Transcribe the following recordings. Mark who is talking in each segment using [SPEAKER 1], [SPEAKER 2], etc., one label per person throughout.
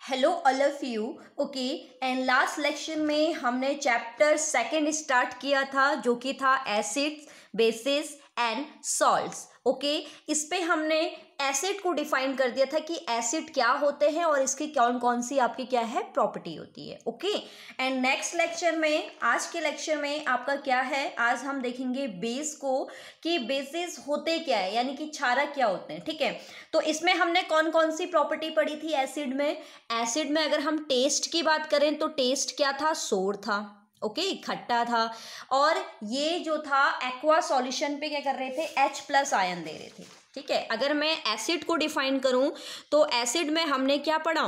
[SPEAKER 1] Hello all of you. Okay, and last lecture में हमने chapter second start किया था जो कि था acids, basis and salts. Okay, इस पे हमने एसिड को डिफाइन कर दिया था कि एसिड क्या होते हैं और इसकी कौन कौन सी आपकी क्या है प्रॉपर्टी होती है। ओके, एंड नेक्स्ट लेक्चर में, आज के लेक्चर में आपका क्या है, आज हम देखेंगे बेस को कि बेसिस होते क्या है, यानी कि क्षारक क्या होते हैं। ठीक है, तो इसमें हमने कौन कौन सी प्रॉपर्टी पढ़ी थी एसिड में। एसिड में अगर हम टेस्ट की बात करें तो टेस्ट क्या था, सोर था। ओके, खट्टा था। और ये जो था एक्वा सॉल्यूशन पे क्या कर रहे थे, H+ आयन दे रहे थे। ठीक है, अगर मैं एसिड को डिफाइन करूं तो एसिड में हमने क्या पढ़ा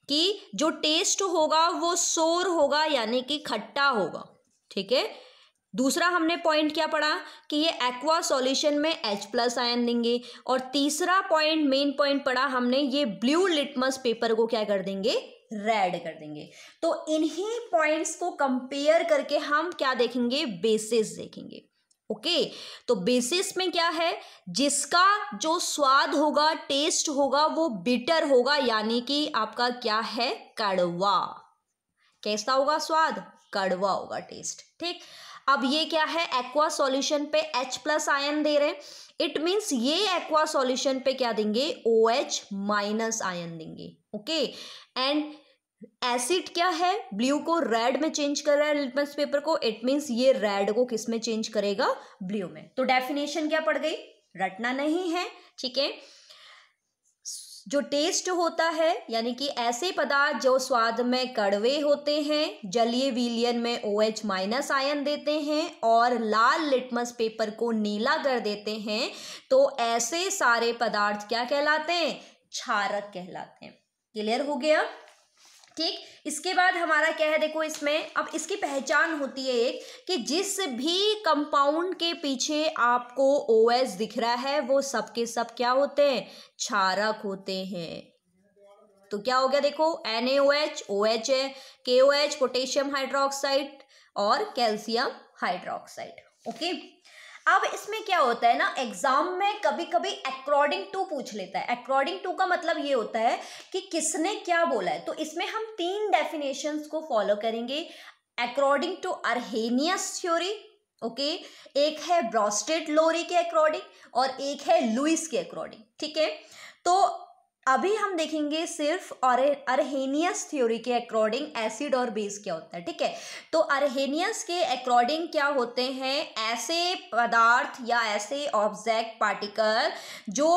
[SPEAKER 1] कि जो टेस्ट होगा वो सोर होगा, यानी कि खट्टा होगा। ठीक है, दूसरा हमने पॉइंट क्या पढ़ा कि ये एक्वा सॉल्यूशन में H+ आयन देंगे। और तीसरा पॉइंट, मेन पॉइंट पढ़ा हमने, ये ब्लू लिटमस पेपर को क्या कर देंगे, रेड कर देंगे। तो इन्हीं पॉइंट्स को कंपेयर करके हम क्या देखेंगे, बेसिस देखेंगे। ओके, तो बेसिस में क्या है, जिसका जो स्वाद होगा, टेस्ट होगा, वो बिटर होगा, यानी कि आपका क्या है, कड़वा। कैसा होगा स्वाद, कड़वा होगा टेस्ट। ठीक, अब ये क्या है, एक्वा सॉल्यूशन पे H+ आयन दे रहे हैं। इट मीन्स ये एक्वा सॉल्यूशन पे क्या देंगे, OH- आयन देंगे। ओके, एंड एसिड क्या है, ब्लू को रेड में चेंज कर रहा है लिटमस पेपर को। इट मीन्स ये रेड को किस में चेंज करेगा, ब्लू में। तो डेफिनेशन क्या पड़ गई, रटना नहीं है। ठीक है, जो टेस्ट होता है यानी कि ऐसे पदार्थ जो स्वाद में कड़वे होते हैं, जलीय विलयन में OH- आयन देते हैं और लाल लिटमस पेपर को नीला कर देते हैं, तो ऐसे सारे पदार्थ क्या कहलाते हैं, क्षारक कहलाते हैं। क्लियर हो गया। ठीक, इसके बाद हमारा क्या है, देखो इसमें अब इसकी पहचान होती है एक, कि जिस भी कंपाउंड के पीछे आपको OH दिख रहा है वो सब के सब क्या होते हैं, क्षारक होते हैं। तो क्या हो गया, देखो NaOH OH है, KOH पोटेशियम हाइड्रोक्साइड और कैल्शियम हाइड्रोक्साइड। ओके, अब इसमें क्या होता है ना, एग्जाम में कभी कभी अकॉर्डिंग टू पूछ लेता है। अकॉर्डिंग टू का मतलब ये होता है कि किसने क्या बोला है। तो इसमें हम 3 डेफिनेशंस को फॉलो करेंगे अकॉर्डिंग टू अर्हेनियस थ्योरी। ओके, एक है ब्रोस्टेड-लोरी के अकॉर्डिंग और एक है लुईस के अकॉर्डिंग। ठीक है, तो अभी हम देखेंगे सिर्फ अर्हेनियस थ्योरी के अकॉर्डिंग एसिड और बेस क्या होता है। ठीक है, तो अर्हेनियस के अकॉर्डिंग क्या होते हैं, ऐसे पदार्थ या ऐसे ऑब्जेक्ट पार्टिकल जो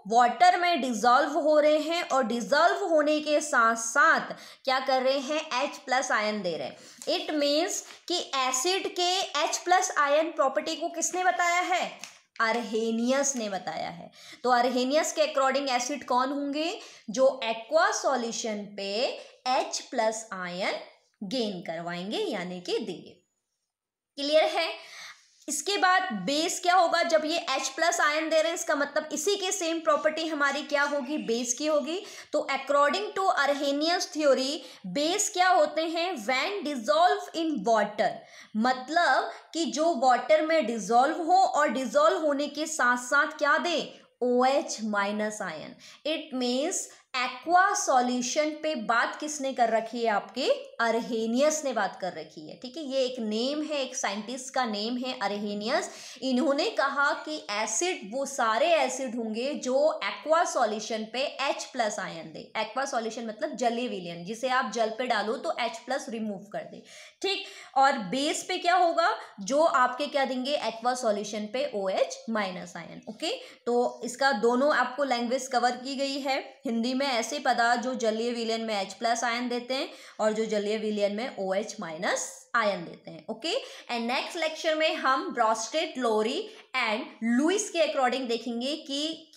[SPEAKER 1] वाटर में डिजॉल्व हो रहे हैं और डिजॉल्व होने के साथ साथ क्या कर रहे हैं, H+ आयन दे रहे हैं। इट मीन्स कि एसिड के H+ आयन प्रॉपर्टी को किसने बताया है, अर्हेनियस ने बताया है। तो अर्हेनियस के अकॉर्डिंग एसिड कौन होंगे, जो एक्वा सॉल्यूशन पे H+ आयन गेन करवाएंगे, यानी कि देंगे। क्लियर है। इसके बाद बेस क्या होगा, जब ये H+ आयन दे रहे हैं इसका मतलब इसी के सेम प्रॉपर्टी हमारी क्या होगी, बेस की होगी। तो अकॉर्डिंग टू अर्हेनियस थ्योरी बेस क्या होते हैं, व्हेन डिजॉल्व इन वाटर, मतलब कि जो वाटर में डिजॉल्व हो और डिजॉल्व होने के साथ साथ क्या दे, OH- ion. It means aqua solution पे बात किसने कर रखी है, आपके अर्हेनियस ने बात कर रखी है। ठीक है, ये एक नेम है, एक साइंटिस्ट का नेम है अर्हेनियस। इन्होंने कहा कि एसिड वो सारे एसिड होंगे जो एक्वा सॉल्यूशन पे H+ आयन दे। एक्वा सॉल्यूशन मतलब जलीय विलयन, जिसे आप जल पे डालो तो H+ रिमूव कर दे। ठीक, और बेस पे क्या होगा, जो आपके क्या देंगे, एक्वा सॉल्यूशन पे OH- आयन। ओके, तो इसका दोनों आपको लैंग्वेज कवर की गई है। हिंदी में ऐसे पदार्थ जो जलीय विलयन में H+ आयन देते हैं और जो जलीय विलयन में OH- आयन देते हैं। ओके, एंड नेक्स्ट लेक्चर में हम ब्रोस्टेड-लोरी एंड लुईस के अकॉर्डिंग देखेंगे कि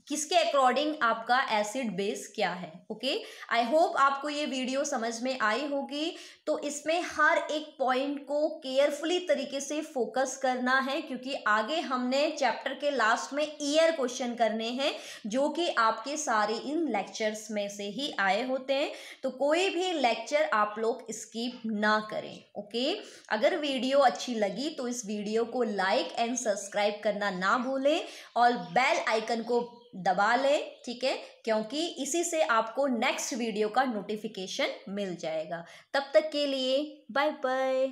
[SPEAKER 1] किसके अकॉर्डिंग आपका एसिड बेस क्या है। ओके, आई होप आपको ये वीडियो समझ में आई होगी। तो इसमें हर एक पॉइंट को केयरफुली तरीके से फोकस करना है, क्योंकि आगे हमने चैप्टर के लास्ट में ईयर क्वेश्चन करने हैं जो कि आपके सारे इन लेक्चर्स में से ही आए होते हैं। तो कोई भी लेक्चर आप लोग स्किप ना करें। ओके, अगर वीडियो अच्छी लगी तो इस वीडियो को लाइक एंड सब्सक्राइब करना ना भूलें और बेल आइकन को दबा लें, ठीक है, क्योंकि इसी से आपको नेक्स्ट वीडियो का नोटिफिकेशन मिल जाएगा। तब तक के लिए बाय बाय।